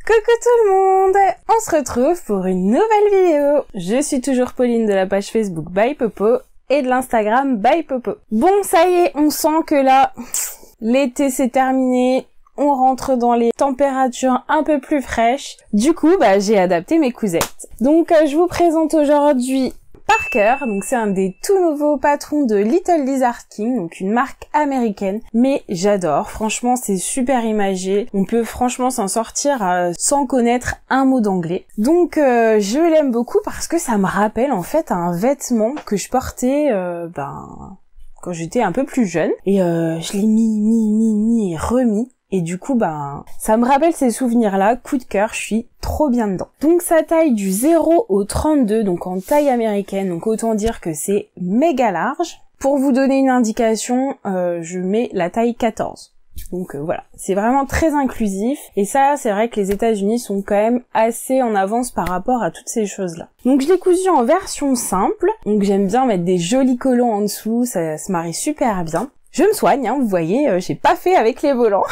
Coucou tout le monde! On se retrouve pour une nouvelle vidéo. Je suis toujours Pauline de la page Facebook By Popo et de l'Instagram By Popo. Bon, ça y est, on sent que là, l'été c'est terminé. On rentre dans les températures un peu plus fraîches. Du coup, j'ai adapté mes cousettes. Donc, je vous présente aujourd'hui Parker. Donc, c'est un des tout nouveaux patrons de Little Lizard King, donc une marque américaine. Mais j'adore. Franchement, c'est super imagé. On peut franchement s'en sortir sans connaître un mot d'anglais. Donc, je l'aime beaucoup parce que ça me rappelle en fait un vêtement que je portais, quand j'étais un peu plus jeune. Et je l'ai mis et remis. Et du coup, ça me rappelle ces souvenirs-là. Coup de cœur, je suis trop bien dedans. Donc, ça taille du 0 au 32, donc en taille américaine. Donc, autant dire que c'est méga large. Pour vous donner une indication, je mets la taille 14. Donc, voilà. C'est vraiment très inclusif. Et ça, c'est vrai que les États-Unis sont quand même assez en avance par rapport à toutes ces choses-là. Donc, je l'ai cousu en version simple. Donc, j'aime bien mettre des jolis collants en dessous. Ça se marie super bien. Je me soigne, vous voyez, j'ai pas fait avec les volants.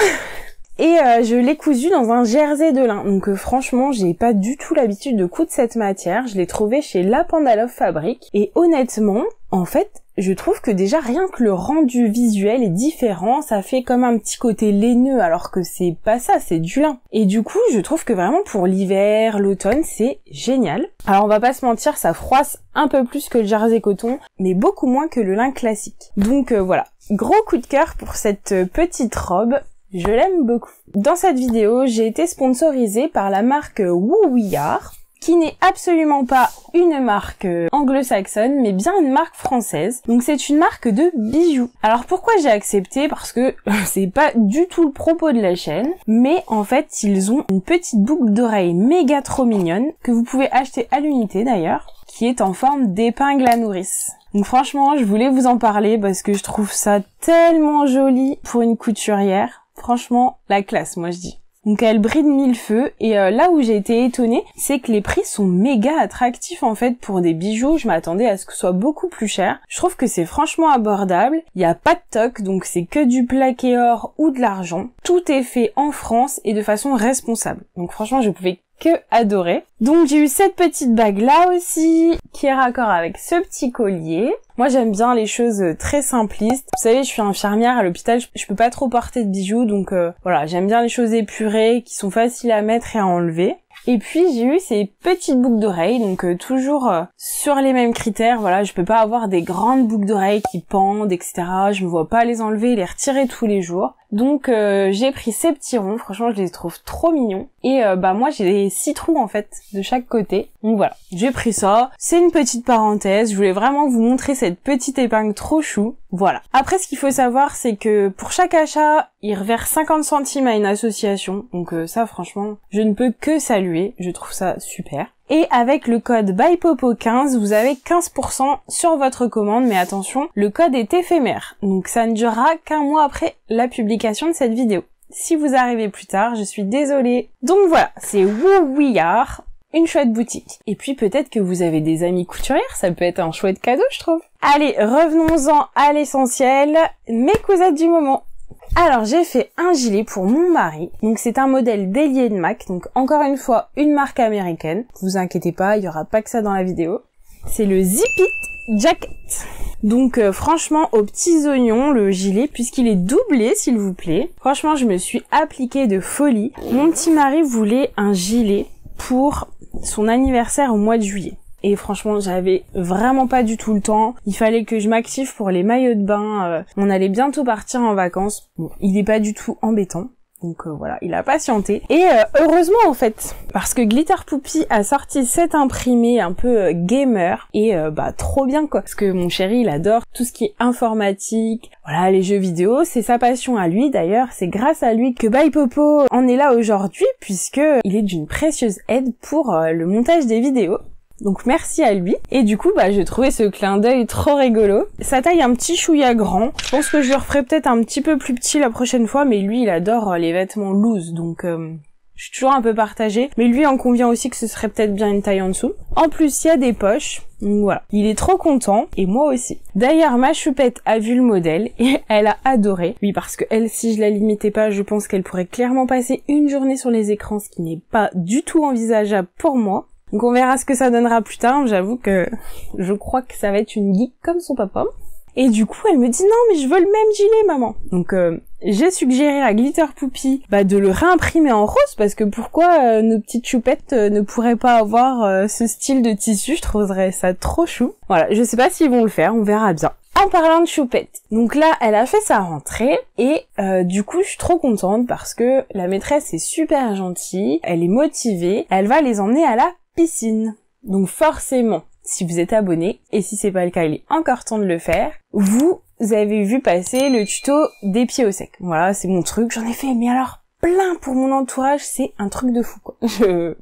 Et je l'ai cousu dans un jersey de lin. Donc franchement, j'ai pas du tout l'habitude de coudre cette matière. Je l'ai trouvé chez La Pandalove Fabrique. Et honnêtement, en fait, je trouve que déjà rien que le rendu visuel est différent. Ça fait comme un petit côté laineux alors que c'est pas ça, c'est du lin. Et du coup, je trouve que vraiment pour l'hiver, l'automne, c'est génial. Alors on va pas se mentir, ça froisse un peu plus que le jersey coton, mais beaucoup moins que le lin classique. Donc voilà. Gros coup de cœur pour cette petite robe, je l'aime beaucoup. Dans cette vidéo, j'ai été sponsorisée par la marque Woo We Are, qui n'est absolument pas une marque anglo-saxonne, mais bien une marque française. Donc c'est une marque de bijoux. Alors pourquoi j'ai accepté? Parce que c'est pas du tout le propos de la chaîne, mais en fait ils ont une petite boucle d'oreille méga trop mignonne, que vous pouvez acheter à l'unité d'ailleurs, qui est en forme d'épingle à nourrice. Donc franchement, je voulais vous en parler parce que je trouve ça tellement joli pour une couturière. Franchement, la classe, moi je dis. Donc elle brille de mille feux et là où j'ai été étonnée, c'est que les prix sont méga attractifs en fait pour des bijoux. Je m'attendais à ce que ce soit beaucoup plus cher. Je trouve que c'est franchement abordable. Il n'y a pas de toc, donc c'est que du plaqué or ou de l'argent. Tout est fait en France et de façon responsable. Donc franchement, je pouvais que adorer. Donc j'ai eu cette petite bague là aussi, qui est raccord avec ce petit collier. Moi j'aime bien les choses très simplistes. Vous savez, je suis infirmière à l'hôpital, je peux pas trop porter de bijoux, donc voilà, j'aime bien les choses épurées, qui sont faciles à mettre et à enlever. Et puis j'ai eu ces petites boucles d'oreilles, donc toujours sur les mêmes critères, voilà, je peux pas avoir des grandes boucles d'oreilles qui pendent, etc. Je me vois pas les enlever et les retirer tous les jours. Donc j'ai pris ces petits ronds, franchement je les trouve trop mignons. Et moi j'ai 6 trous en fait de chaque côté. Donc voilà, j'ai pris ça. C'est une petite parenthèse, je voulais vraiment vous montrer cette petite épingle trop chou. Voilà. Après ce qu'il faut savoir c'est que pour chaque achat, ils reversent 50 centimes à une association. Donc ça franchement, je ne peux que saluer, je trouve ça super. Et avec le code BYPOPO15, vous avez 15% sur votre commande, mais attention, le code est éphémère, donc ça ne durera qu'un mois après la publication de cette vidéo. Si vous arrivez plus tard, je suis désolée. Donc voilà, c'est Woo We Are, une chouette boutique. Et puis peut-être que vous avez des amis couturières, ça peut être un chouette cadeau, je trouve. Allez, revenons-en à l'essentiel, mes cousettes du moment. Alors j'ai fait un gilet pour mon mari, donc c'est un modèle d'Ailier de Mac, donc encore une fois une marque américaine, vous inquiétez pas, il y aura pas que ça dans la vidéo. C'est le Zip It Jacket. Donc franchement aux petits oignons le gilet, puisqu'il est doublé s'il vous plaît. Franchement je me suis appliquée de folie. Mon petit mari voulait un gilet pour son anniversaire au mois de juillet. Et franchement, j'avais vraiment pas du tout le temps. Il fallait que je m'active pour les maillots de bain. On allait bientôt partir en vacances. Bon, il est pas du tout embêtant. Donc voilà, il a patienté. Et heureusement en fait, parce que Glitter Poopy a sorti cet imprimé un peu gamer. Et trop bien quoi. Parce que mon chéri, il adore tout ce qui est informatique. Voilà, les jeux vidéo, c'est sa passion à lui. D'ailleurs, c'est grâce à lui que By Popo en est là aujourd'hui. Puisque il est d'une précieuse aide pour le montage des vidéos. Donc merci à lui. Et du coup, j'ai trouvé ce clin d'œil trop rigolo. Sa taille un petit chouïa grand. Je pense que je le referai peut-être un petit peu plus petit la prochaine fois, mais lui, il adore les vêtements loose, donc je suis toujours un peu partagée. Mais lui en convient aussi que ce serait peut-être bien une taille en dessous. En plus, il y a des poches. Donc voilà, il est trop content et moi aussi. D'ailleurs, ma choupette a vu le modèle et elle a adoré. Oui, parce que elle, si je la limitais pas, je pense qu'elle pourrait clairement passer une journée sur les écrans, ce qui n'est pas du tout envisageable pour moi. Donc on verra ce que ça donnera plus tard. J'avoue que je crois que ça va être une geek comme son papa. Et du coup, elle me dit non, mais je veux le même gilet, maman. Donc j'ai suggéré à Glitter Poupie de le réimprimer en rose, parce que pourquoi nos petites choupettes ne pourraient pas avoir ce style de tissu? Je trouverais ça trop chou. Voilà, je sais pas s'ils vont le faire, on verra bien. En parlant de choupettes, donc là, elle a fait sa rentrée et du coup, je suis trop contente parce que la maîtresse est super gentille, elle est motivée, elle va les emmener à la piscine. Donc forcément, si vous êtes abonné, et si c'est pas le cas, il est encore temps de le faire, vous avez vu passer le tuto des pieds au sec. Voilà, c'est mon truc, j'en ai fait, mais alors plein pour mon entourage, c'est un truc de fou, quoi.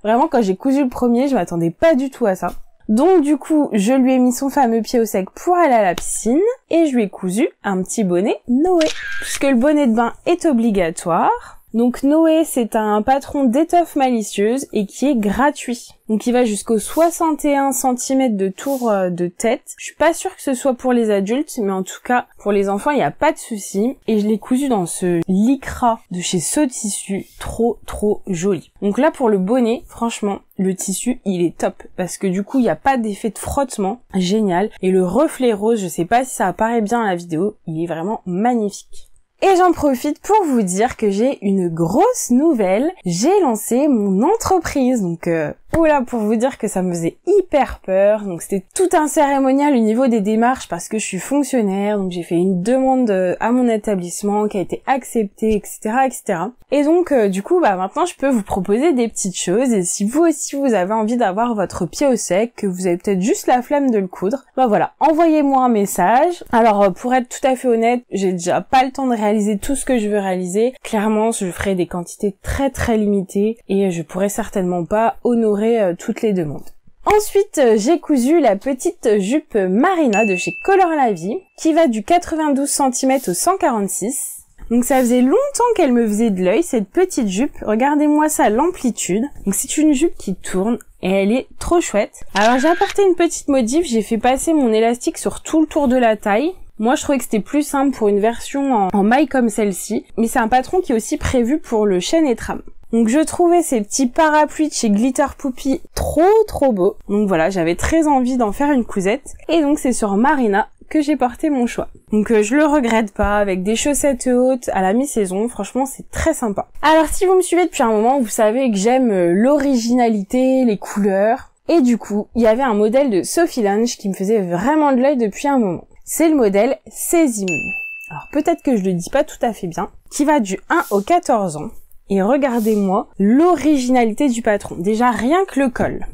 Vraiment, quand j'ai cousu le premier, je m'attendais pas du tout à ça. Donc du coup, je lui ai mis son fameux pied au sec pour aller à la piscine, et je lui ai cousu un petit bonnet Noé, puisque le bonnet de bain est obligatoire. Donc Noé, c'est un patron d'étoffe malicieuse et qui est gratuit. Donc il va jusqu'au 61 cm de tour de tête. Je suis pas sûre que ce soit pour les adultes, mais en tout cas, pour les enfants, il n'y a pas de souci. Et je l'ai cousu dans ce lycra de chez So Tissu, trop joli. Donc là, pour le bonnet, franchement, le tissu, il est top. Parce que du coup, il n'y a pas d'effet de frottement. Génial. Et le reflet rose, je sais pas si ça apparaît bien à la vidéo, il est vraiment magnifique. Et j'en profite pour vous dire que j'ai une grosse nouvelle. J'ai lancé mon entreprise, donc oula, pour vous dire que ça me faisait hyper peur. Donc c'était tout un cérémonial au niveau des démarches parce que je suis fonctionnaire, donc j'ai fait une demande à mon établissement qui a été acceptée, etc., etc. Et donc du coup, maintenant je peux vous proposer des petites choses. Et si vous aussi vous avez envie d'avoir votre pied au sec, que vous avez peut-être juste la flemme de le coudre, voilà, envoyez-moi un message. Alors pour être tout à fait honnête, j'ai déjà pas le temps de réaliser tout ce que je veux réaliser. Clairement, je ferai des quantités très limitées et je pourrai certainement pas honorer toutes les demandes. Ensuite, j'ai cousu la petite jupe Marina de chez Color La Vie qui va du 92 cm au 146. Donc ça faisait longtemps qu'elle me faisait de l'œil, cette petite jupe. Regardez-moi ça, l'amplitude. Donc c'est une jupe qui tourne et elle est trop chouette. Alors j'ai apporté une petite modif, j'ai fait passer mon élastique sur tout le tour de la taille. Moi, je trouvais que c'était plus simple pour une version en maille comme celle-ci, mais c'est un patron qui est aussi prévu pour le chêne et trame. Donc je trouvais ces petits parapluies de chez Glitter Poupie trop beaux. Donc voilà, j'avais très envie d'en faire une cousette. Et donc c'est sur Marina que j'ai porté mon choix. Donc je le regrette pas, avec des chaussettes hautes à la mi-saison, franchement c'est très sympa. Alors si vous me suivez depuis un moment, vous savez que j'aime l'originalité, les couleurs. Et du coup, il y avait un modèle de Sophie Lange qui me faisait vraiment de l'œil depuis un moment. C'est le modèle Sésime. Alors peut-être que je le dis pas tout à fait bien, qui va du 1 au 14 ans. Et regardez-moi l'originalité du patron. Déjà rien que le col.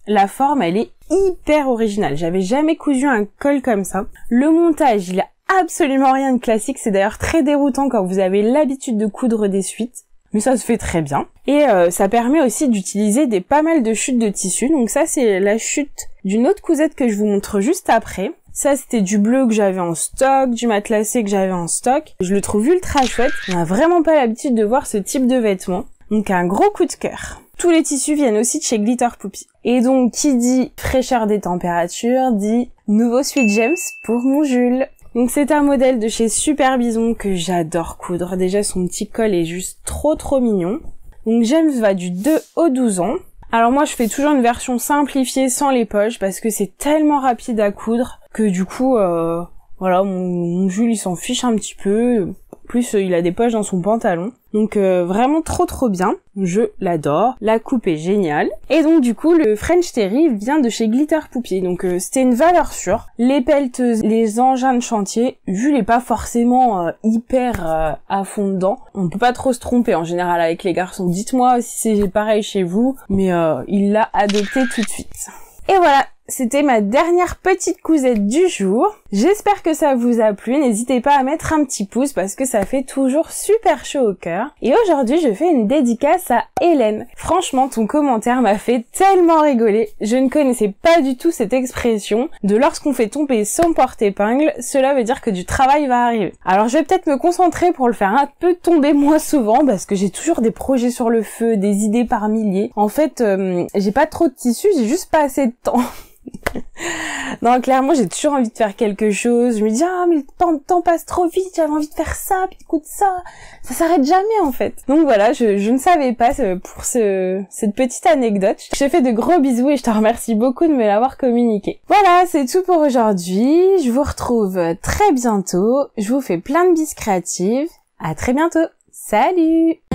La forme, elle est hyper originale. J'avais jamais cousu un col comme ça. Le montage, il a absolument rien de classique. C'est d'ailleurs très déroutant quand vous avez l'habitude de coudre des suites. Mais ça se fait très bien. Et ça permet aussi d'utiliser pas mal de chutes de tissu. Donc ça, c'est la chute d'une autre cousette que je vous montre juste après. Ça, c'était du bleu que j'avais en stock, du matelassé que j'avais en stock. Je le trouve ultra chouette. On n'a vraiment pas l'habitude de voir ce type de vêtements. Donc un gros coup de cœur. Tous les tissus viennent aussi de chez Glitter Poupie. Et donc, qui dit fraîcheur des températures, dit nouveau Sweet Gems pour mon Jules. Donc c'est un modèle de chez Super Bison que j'adore coudre. Déjà, son petit col est juste trop mignon. Donc James va du 2 au 12 ans. Alors moi je fais toujours une version simplifiée sans les poches parce que c'est tellement rapide à coudre que du coup voilà, mon Jules il s'en fiche un petit peu. En plus il a des poches dans son pantalon. Donc vraiment trop bien, je l'adore, la coupe est géniale. Et donc du coup le French Terry vient de chez Glitter Poupie, donc c'était une valeur sûre. Les pelleteuses, les engins de chantier, Jules est pas forcément hyper à fond dedans. On peut pas trop se tromper en général avec les garçons. Dites-moi si c'est pareil chez vous, mais il l'a adopté tout de suite. Et voilà, c'était ma dernière petite cousette du jour. J'espère que ça vous a plu. N'hésitez pas à mettre un petit pouce parce que ça fait toujours super chaud au cœur. Et aujourd'hui, je fais une dédicace à Hélène. Franchement, ton commentaire m'a fait tellement rigoler. Je ne connaissais pas du tout cette expression de lorsqu'on fait tomber son porte-épingle, cela veut dire que du travail va arriver. Alors je vais peut-être me concentrer pour le faire un peu tomber moins souvent parce que j'ai toujours des projets sur le feu, des idées par milliers. En fait, j'ai pas trop de tissu, j'ai juste pas assez de temps. Non, clairement, j'ai toujours envie de faire quelque chose. Je me dis, ah, mais le temps passe trop vite, j'avais envie de faire ça, puis écoute ça. Ça s'arrête jamais, en fait. Donc voilà, je ne savais pas pour cette petite anecdote. Je te fais de gros bisous et je te remercie beaucoup de me l'avoir communiqué. Voilà, c'est tout pour aujourd'hui. Je vous retrouve très bientôt. Je vous fais plein de bises créatives. À très bientôt. Salut!